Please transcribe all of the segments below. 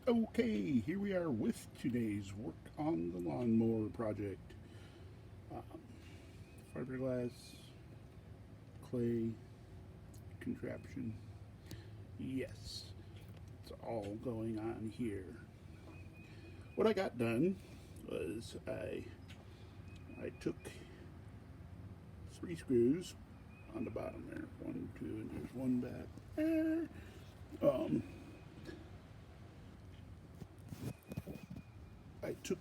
Okay, here we are with today's work on the lawnmower project. Um, Fiberglass, clay, contraption. Yes, it's all going on here. What I got done was I took three screws on the bottom there. One, two, and there's one back there. Um, I took,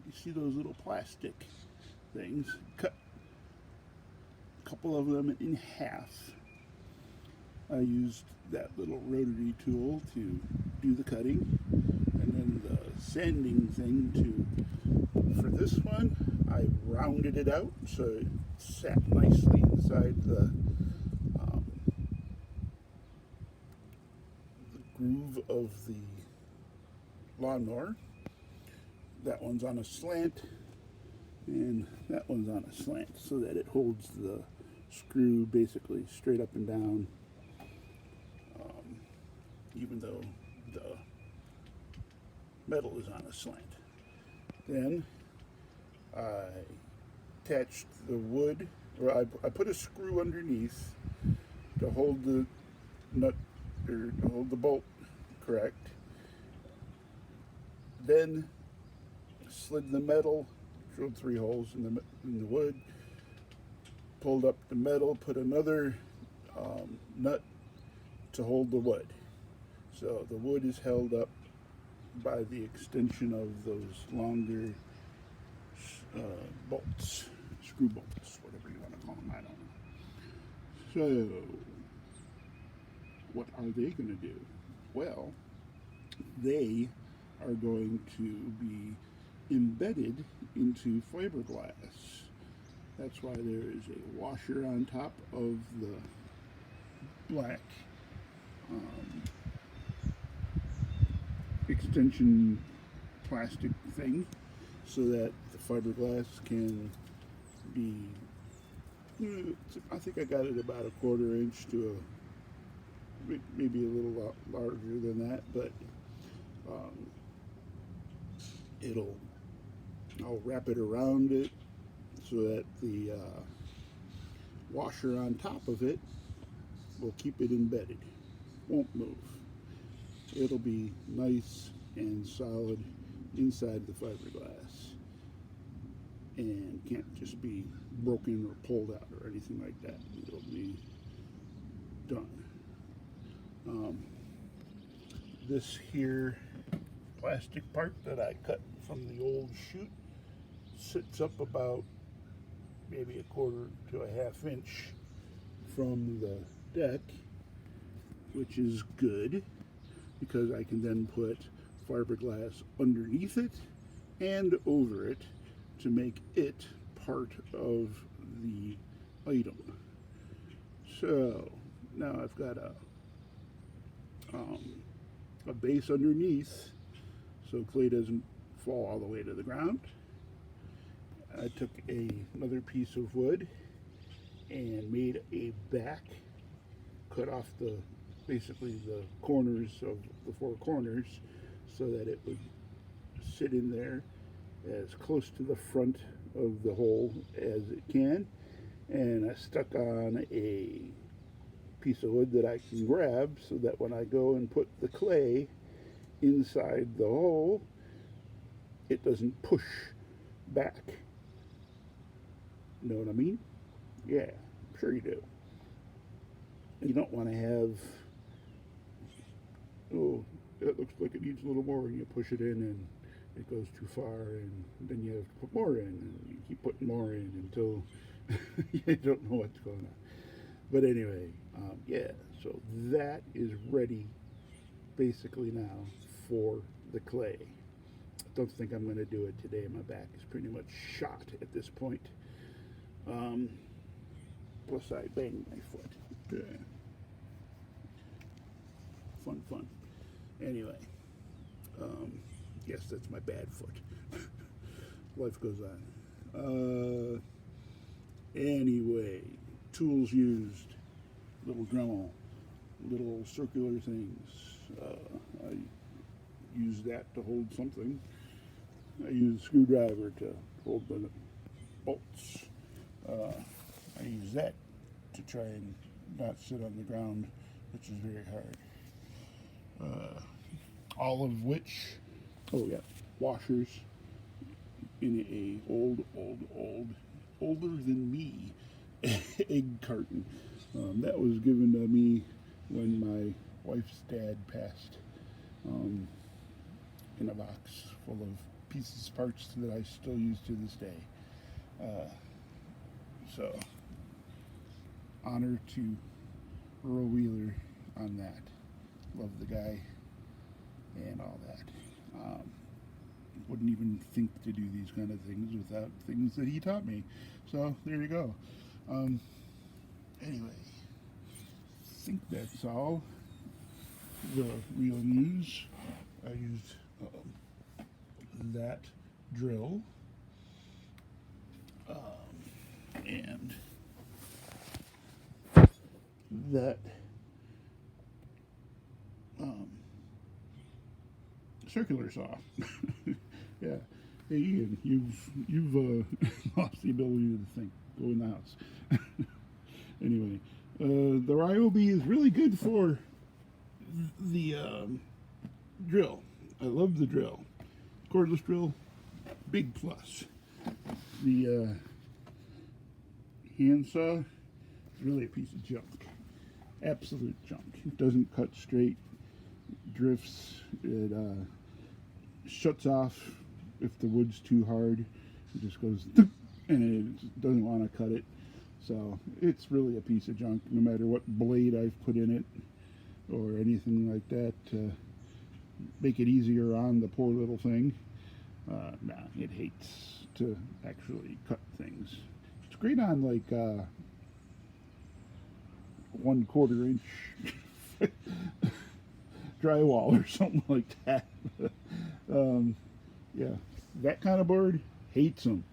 you see those little plastic things, cut a couple of them in half. I used that little rotary tool to do the cutting, and then the sanding thing for this one, I rounded it out so it sat nicely inside um, the groove of the lawnmower. That one's on a slant, and that one's on a slant so that it holds the screw basically straight up and down, even though the metal is on a slant. Then I attached the wood, or I put a screw underneath to hold the nut, or to hold the bolt correct. Then slid the metal, drilled three holes in the wood, pulled up the metal, put another nut to hold the wood. So the wood is held up by the extension of those longer bolts, screw bolts, whatever you want to call them, I don't know. So, what are they going to do? Well, they are going to be embedded into fiberglass. That's why there is a washer on top of the black um, extension plastic thing so that the fiberglass can be, I think I got it about a quarter inch to maybe a little larger than that, but um, it'll, I'll wrap it around it so that the washer on top of it will keep it embedded, won't move. It'll be nice and solid inside the fiberglass and can't just be broken or pulled out or anything like that. It'll be done. Um, this here plastic part that I cut from the old chute sits up about maybe a quarter to a half inch from the deck, which is good because I can then put fiberglass underneath it and over it to make it part of the item. So now I've got um, a base underneath so clay doesn't fall all the way to the ground. I took another piece of wood and made a back, cut off basically the corners of the four corners so that it would sit in there as close to the front of the hole as it can. And I stuck on a piece of wood that I can grab so that when I go and put the clay inside the hole, it doesn't push back. You know what I mean? Yeah, I'm sure you do. You don't want to have, oh, that looks like it needs a little more, and you push it in and it goes too far, and then you have to put more in, and you keep putting more in until you don't know what's going on. But anyway, yeah, so that is ready basically now for the clay. I don't think I'm going to do it today. My back is pretty much shot at this point. Um, Plus, I banged my foot. Yeah. Fun, fun. Anyway, yes, that's my bad foot. Life goes on. Anyway, tools used, little Dremel, little circular things. I use that to hold something. I use a screwdriver to hold the bolts. I use that to try and not sit on the ground, which is very hard. All of which, oh yeah, washers in a older than me egg carton. That was given to me when my wife's dad passed, in a box full of pieces, parts that I still use to this day. So, honor to Earl Wheeler on that. Love the guy and all that. Wouldn't even think to do these kind of things without things that he taught me. So, there you go. Anyway, I think that's all the real news. I used that drill and that circular saw. Yeah. Hey Ian, you've lost the ability to think. Go in the house. Anyway, the Ryobi is really good for the drill. I love the drill. Cordless drill, big plus. The handsaw is really a piece of junk. Absolute junk. It doesn't cut straight, drifts, it shuts off if the wood's too hard. It just goes and it doesn't want to cut it. So it's really a piece of junk, no matter what blade I've put in it or anything like that to make it easier on the poor little thing. Nah, it hates to actually cut things. It's great on like 1/4 inch drywall or something like that. Yeah, that kind of board, hates them,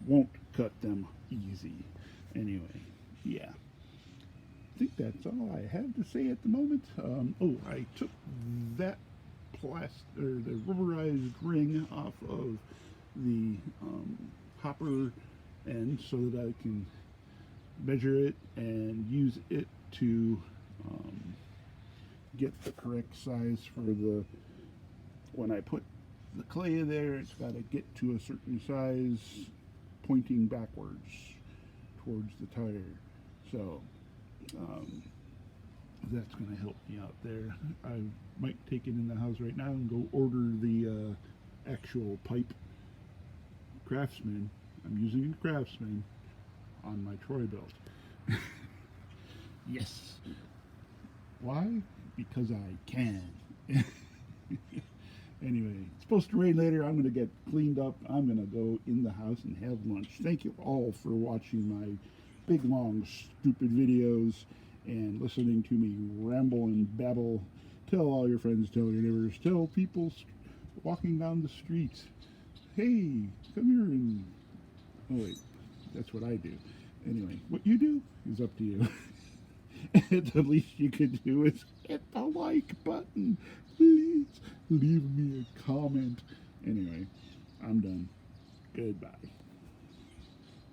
won't cut them easy. Anyway, yeah, I think that's all I have to say at the moment. Oh, I took that the rubberized ring off of the hopper end so that I can measure it and use it to get the correct size for the, when I put the clay in there, it's got to get to a certain size pointing backwards towards the tire. So that's going to help me out there. I might take it in the house right now and go order the actual pipe Craftsman. I'm using a Craftsman on my Troy belt. Yes. Why? Because I can. Anyway, it's supposed to rain later. I'm going to get cleaned up. I'm going to go in the house and have lunch. Thank you all for watching my big, long, stupid videos and listening to me ramble and babble. Tell all your friends, tell your neighbors, tell people walking down the street, hey, come here and... Oh, wait, that's what I do. Anyway, what you do is up to you. And the least you could do is hit the like button. Please leave me a comment. Anyway, I'm done. Goodbye.